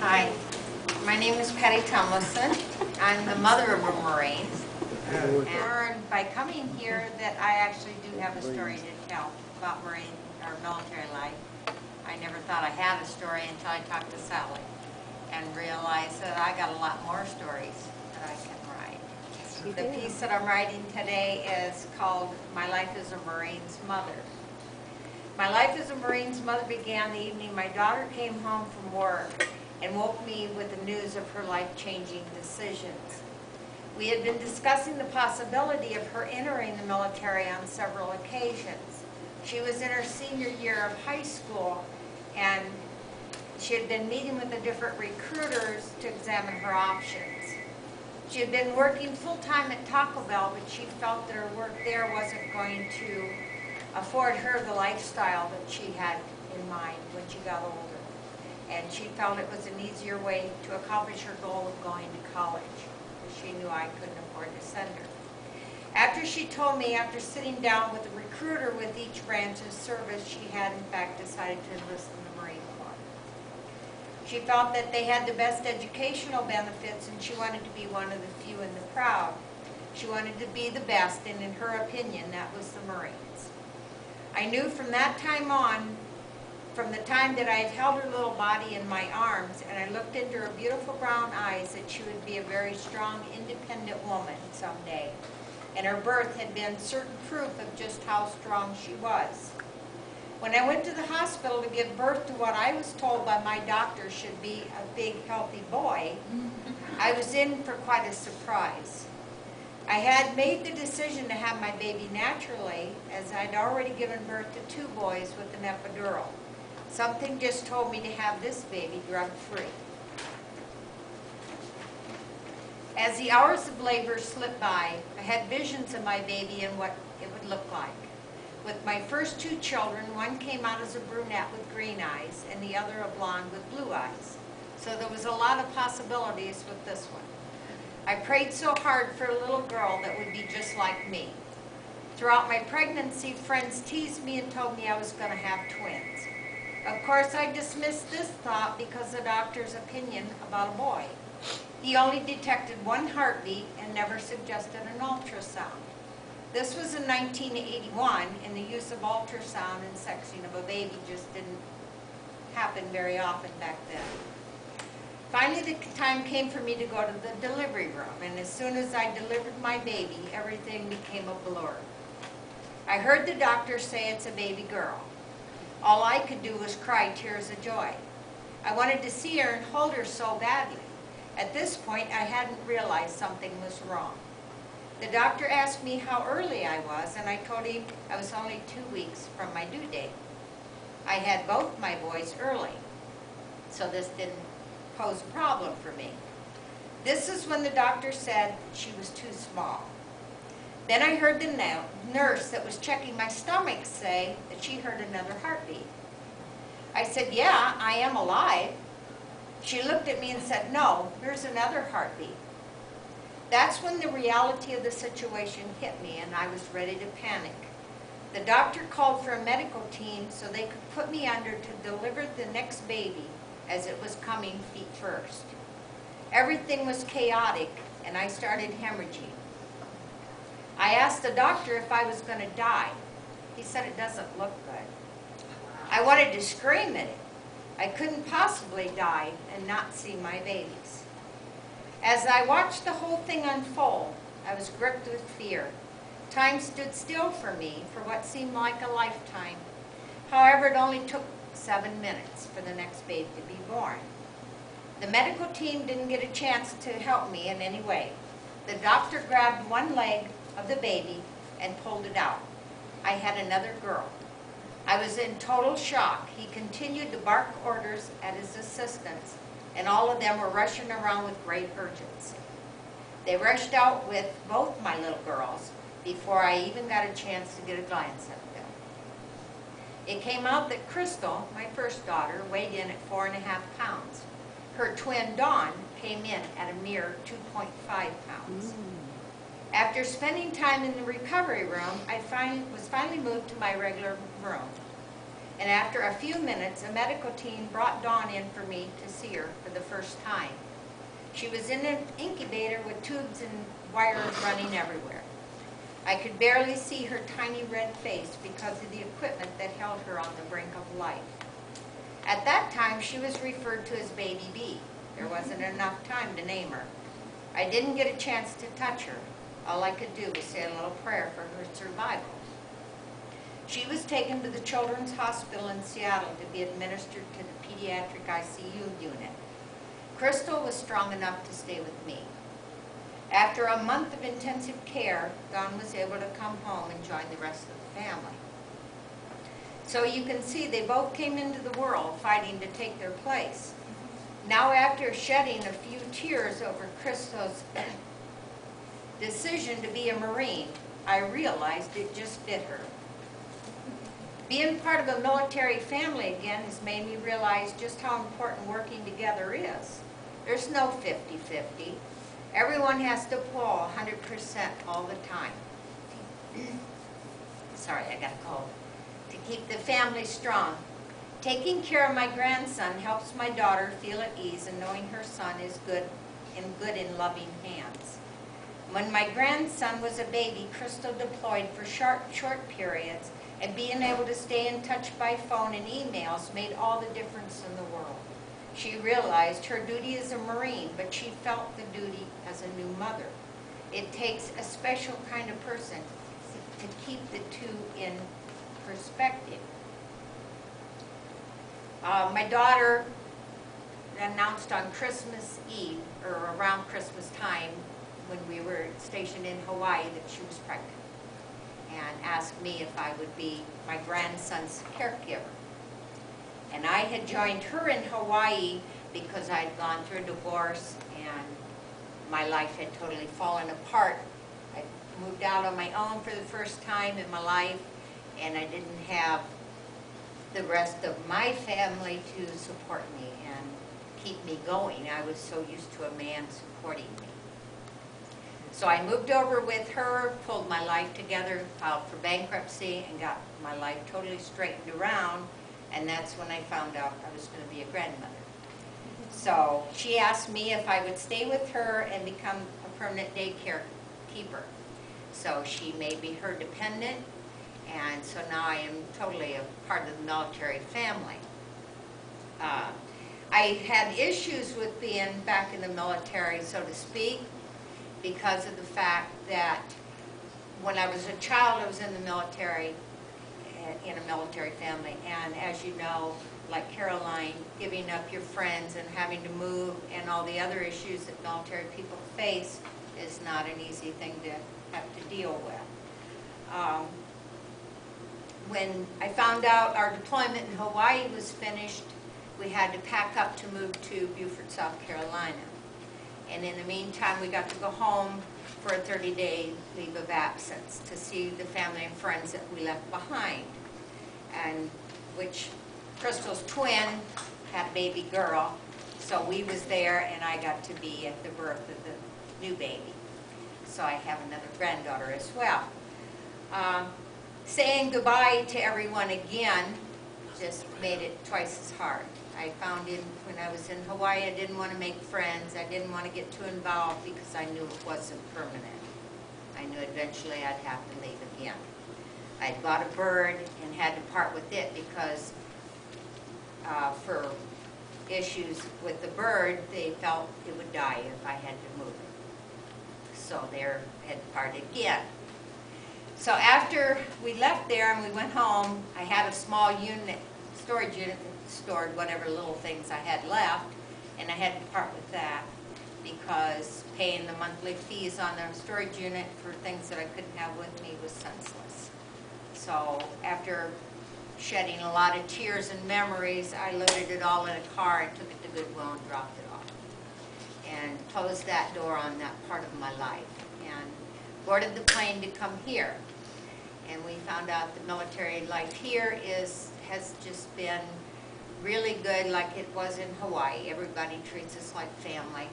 Hi, my name is Patti Tomlinson. I'm the mother of a Marine. And learned by coming here that I actually do have a story to tell about Marine or military life. I never thought I had a story until I talked to Sally and realized that I got a lot more stories that I can write. The piece that I'm writing today is called My Life as a Marine's Mother. My life as a Marine's mother began the evening my daughter came home from work and woke me with the news of her life-changing decisions. We had been discussing the possibility of her entering the military on several occasions. She was in her senior year of high school, and she had been meeting with the different recruiters to examine her options. She had been working full-time at Taco Bell, but she felt that her work there wasn't going to afford her the lifestyle that she had in mind when she got older. And she felt it was an easier way to accomplish her goal of going to college, because she knew I couldn't afford to send her. After she told me, after sitting down with a recruiter with each branch of service, she had in fact decided to enlist in the Marine Corps. She felt that they had the best educational benefits, and she wanted to be one of the few in the crowd. She wanted to be the best, and in her opinion, that was the Marines. I knew from that time on, from the time that I had held her little body in my arms and I looked into her beautiful brown eyes, that she would be a very strong, independent woman someday. And her birth had been certain proof of just how strong she was. When I went to the hospital to give birth to what I was told by my doctor should be a big, healthy boy, I was in for quite a surprise. I had made the decision to have my baby naturally, as I'd already given birth to 2 boys with an epidural. Something just told me to have this baby drug-free. As the hours of labor slipped by, I had visions of my baby and what it would look like. With my first 2 children, one came out as a brunette with green eyes and the other a blonde with blue eyes. So there was a lot of possibilities with this one. I prayed so hard for a little girl that would be just like me. Throughout my pregnancy, friends teased me and told me I was going to have twins. Of course, I dismissed this thought because of the doctor's opinion about a boy. He only detected 1 heartbeat and never suggested an ultrasound. This was in 1981, and the use of ultrasound in sexing of a baby just didn't happen very often back then. Finally, the time came for me to go to the delivery room, and as soon as I delivered my baby, everything became a blur. I heard the doctor say it's a baby girl. All I could do was cry tears of joy. I wanted to see her and hold her so badly. At this point, I hadn't realized something was wrong. The doctor asked me how early I was, and I told him I was only 2 weeks from my due date. I had both my boys early, so this didn't pose a problem for me. This is when the doctor said she was too small. Then I heard the nurse that was checking my stomach say that she heard another heartbeat. I said, "Yeah, I am alive." She looked at me and said, "No, here's another heartbeat." That's when the reality of the situation hit me, and I was ready to panic. The doctor called for a medical team so they could put me under to deliver the next baby, as it was coming feet first. Everything was chaotic, and I started hemorrhaging. I asked the doctor if I was going to die. He said it doesn't look good. I wanted to scream at it. I couldn't possibly die and not see my babies. As I watched the whole thing unfold, I was gripped with fear. Time stood still for me for what seemed like a lifetime. However, it only took 7 minutes for the next baby to be born. The medical team didn't get a chance to help me in any way. The doctor grabbed 1 leg of the baby and pulled it out. I had another girl. I was in total shock. He continued to bark orders at his assistants, and all of them were rushing around with great urgency. They rushed out with both my little girls before I even got a chance to get a glance at them. It came out that Crystal, my first daughter, weighed in at 4.5 pounds. Her twin, Dawn, came in at a mere 2.5 pounds. After spending time in the recovery room, I was finally moved to my regular room. And after a few minutes, a medical team brought Dawn in for me to see her for the first time. She was in an incubator with tubes and wires running everywhere. I could barely see her tiny red face because of the equipment that held her on the brink of life. At that time, she was referred to as Baby B. There wasn't enough time to name her. I didn't get a chance to touch her. All I could do was say a little prayer for her survival. She was taken to the Children's Hospital in Seattle to be administered to the pediatric ICU unit. Crystal was strong enough to stay with me. After a month of intensive care, Dawn was able to come home and join the rest of the family. So you can see they both came into the world fighting to take their place. Now, after shedding a few tears over Crystal's decision to be a Marine, I realized it just fit her. Being part of a military family again has made me realize just how important working together is. There's no 50-50. Everyone has to pull 100% all the time. Sorry, I got a cold. To keep the family strong. Taking care of my grandson helps my daughter feel at ease in knowing her son is good in loving hands. When my grandson was a baby, Crystal deployed for short periods, and being able to stay in touch by phone and emails made all the difference in the world. She realized her duty as a Marine, but she felt the duty as a new mother. It takes a special kind of person to keep the two in perspective. My daughter announced on Christmas Eve, or around Christmas time, when we were stationed in Hawaii, that she was pregnant, and asked me if I would be my grandson's caregiver. And I had joined her in Hawaii because I'd gone through a divorce and my life had totally fallen apart. I moved out on my own for the first time in my life, and I didn't have the rest of my family to support me and keep me going. I was so used to a man supporting me. So I moved over with her, pulled my life together, filed for bankruptcy, and got my life totally straightened around. And that's when I found out I was going to be a grandmother. So she asked me if I would stay with her and become a permanent daycare keeper. So she made me her dependent, and so now I am totally a part of the military family. I had issues with being back in the military, so to speak, because of the fact that when I was a child, I was in the military, in a military family, and as you know, like Caroline, giving up your friends and having to move and all the other issues that military people face is not an easy thing to have to deal with. When I found out our deployment in Hawaii was finished, we had to pack up to move to Beaufort, South Carolina. And in the meantime, we got to go home for a 30-day leave of absence to see the family and friends that we left behind. And which Crystal's twin had a baby girl, so we was there, and I got to be at the birth of the new baby. So I have another granddaughter as well. Saying goodbye to everyone again just made it twice as hard. I found when I was in Hawaii, I didn't want to make friends. I didn't want to get too involved because I knew it wasn't permanent. I knew eventually I'd have to leave again. I'd bought a bird and had to part with it because for issues with the bird, they felt it would die if I had to move it. So there had to part again. So after we left there and we went home, I had a small unit, storage unit that stored whatever little things I had left, and I had to part with that because paying the monthly fees on the storage unit for things that I couldn't have with me was senseless. So after shedding a lot of tears and memories, I loaded it all in a car and took it to Goodwill and dropped it off. And closed that door on that part of my life. And boarded the plane to come here. And we found out the military life here has just been really good, like it was in Hawaii. Everybody treats us like family.